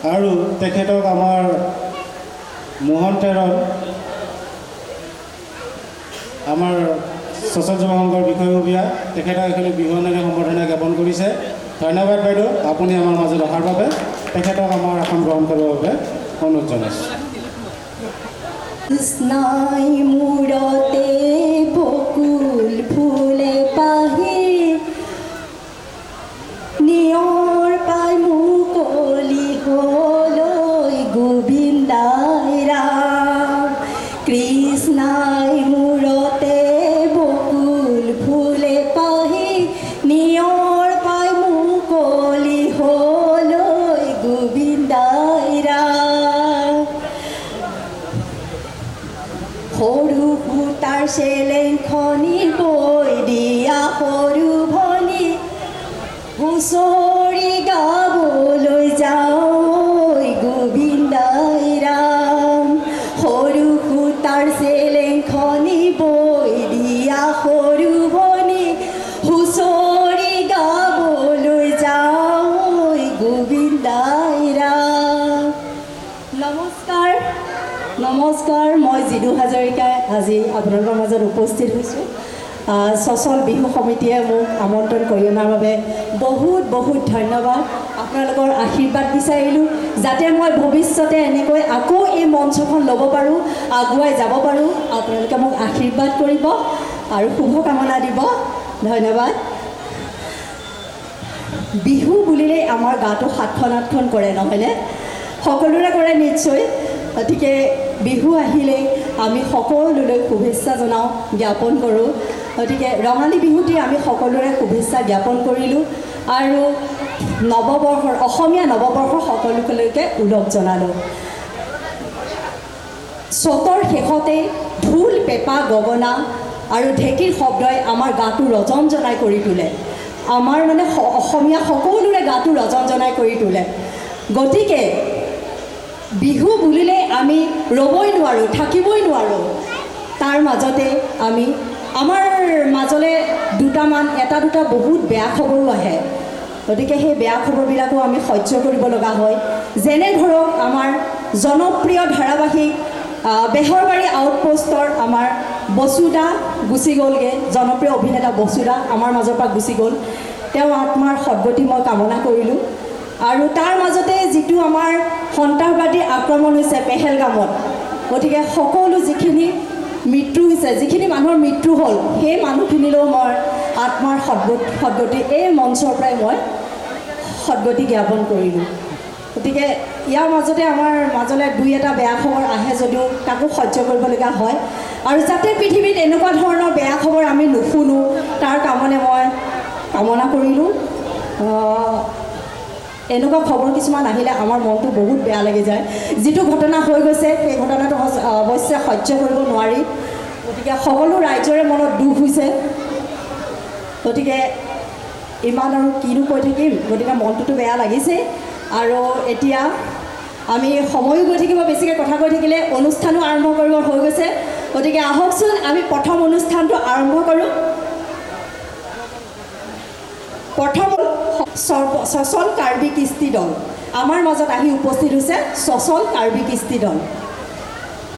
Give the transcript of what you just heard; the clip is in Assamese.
আৰু তেখেতক আমাৰ মোহন তেৰণ আমাৰ ছচল যুৱ সংঘৰ বিষয়ববীয়া তেখেতক এখিনি বিহুৱানেৰে সম্বৰ্ধনা জ্ঞাপন কৰিছে। ধন্যবাদ বাইদেউ, আপুনি আমাৰ মাজত অহাৰ বাবে। তেখেতক আমাৰ আসন গ্ৰহণ কৰিবৰ বাবে অনুৰোধ জনাইছোঁ। কৃষ্ণাই মূৰতে বকুল ফুলে পাহি নিয়ৰ পাই মুকলি হলৈ গোবিন্দাই ৰাম। কৃষ্ণাই মূৰতে বকুল ফুলে পাহি নিয়ৰ পাই মুকলি হলৈ গোবিন্দাই ৰাম। সৰু সূতাৰ চেলেংখনি বৈ দিয়া সৰু ভনী হুঁচৰি গাবলৈ যাওঁ গোবিন্দাই ৰাম। সৰু সূতাৰ চেলেংখনি বৈ দিয়া সৰু ভনী হুঁচৰি গাবলৈ যাওঁ গোবিন্দাই ৰাম। নমস্কাৰ নমস্কাৰ, মই জিদু হাজৰিকাই আজি আপোনালোকৰ মাজত উপস্থিত হৈছোঁ। ছচল বিহু সমিতিয়ে মোক আমন্ত্ৰণ কৰি অনাৰ বাবে বহুত বহুত ধন্যবাদ। আপোনালোকৰ আশীৰ্বাদ বিচাৰিলোঁ যাতে মই ভৱিষ্যতে এনেকৈ আকৌ এই মঞ্চখন ল'ব পাৰোঁ, আগুৱাই যাব পাৰোঁ। আপোনালোকে মোক আশীৰ্বাদ কৰিব আৰু শুভকামনা দিব। ধন্যবাদ। বিহু বুলিলেই আমাৰ গাটো সাতখন আঠখন কৰে, নহয়নে? সকলোৰে কৰে নিশ্চয়। গতিকে বিহু আহিলেই আমি সকলোলৈ শুভেচ্ছা জনাওঁ, জ্ঞাপন কৰোঁ। গতিকে ৰঙালী বিহুটি আমি সকলোৰে শুভেচ্ছা জ্ঞাপন কৰিলোঁ আৰু নৱবৰ্ষৰ অসমীয়া নৱবৰ্ষৰ সকলোলৈকে ওলগ জনালোঁ। চ'তৰ শেষতে ঢোল পেঁপা গগনা আৰু ঢেঁকীৰ শব্দই আমাৰ গাটো ৰজনজনাই কৰি তোলে। আমাৰ মানে অসমীয়া সকলোৰে গাটো ৰজনজনাই কৰি তোলে। গতিকে বিহু বুলিলে আমি ৰ'বই নোৱাৰোঁ, থাকিবই নোৱাৰোঁ। তাৰ মাজতে আমি আমাৰ মাজলৈ এটা দুটা বহুত বেয়া খবৰো আহে। গতিকে সেই বেয়া খবৰবিলাকো আমি সহ্য কৰিব লগা হয়। যেনে ধৰক আমাৰ জনপ্ৰিয় ধাৰাবাহিক বেহৰবাৰী আউটপোষ্টৰ আমাৰ বসুদা গুচি গ'লগৈ। জনপ্ৰিয় অভিনেতা বসুদা আমাৰ মাজৰ পৰা গুচি গ'ল। তেওঁ আত্মাৰ সদ্গতি মই কামনা কৰিলোঁ। আৰু তাৰ মাজতে যিটো আমাৰ সন্ত্ৰাসবাদী আক্ৰমণ হৈছে পেহেলগামত, গতিকে সকলো যিখিনি মৃত্যু হৈছে, যিখিনি মানুহৰ মৃত্যু হ'ল, সেই মানুহখিনিলৈও মই আত্মাৰ সদ্গতি এই মঞ্চৰ পৰাই মই সদ্গতি জ্ঞাপন কৰিলোঁ। গতিকে ইয়াৰ মাজতে আমাৰ মাজলৈ দুই এটা বেয়া খবৰ আহে যদিও তাকো সহ্য কৰিবলগীয়া হয়। আৰু যাতে পৃথিৱীত এনেকুৱা ধৰণৰ বেয়া খবৰ আমি নুশুনো তাৰ কাৰণে মই কামনা কৰিলোঁ। এনেকুৱা খবৰ কিছুমান আহিলে আমাৰ মনটো বহুত বেয়া লাগি যায়। যিটো ঘটনা হৈ গৈছে সেই ঘটনাটো অৱশ্যে সহ্য কৰিব নোৱাৰি। গতিকে সকলো ৰাইজৰে মনত দুখ হৈছে। গতিকে ইমান আৰু কিনো কৈ থাকিম, গতিকে মনটোতো বেয়া লাগিছে। আৰু এতিয়া আমি সময়ো গৈ থাকিব, বেছিকৈ কথা কৈ থাকিলে অনুষ্ঠানো আৰম্ভ কৰিব হৈ গৈছে। গতিকে আহকচোন আমি প্ৰথম অনুষ্ঠানটো আৰম্ভ কৰোঁ। প্ৰথম ছচল কাৰ্বি কৃষ্টি দল আমাৰ মাজত আহি উপস্থিত হৈছে। ছচল কাৰ্বি কৃষ্টি দল।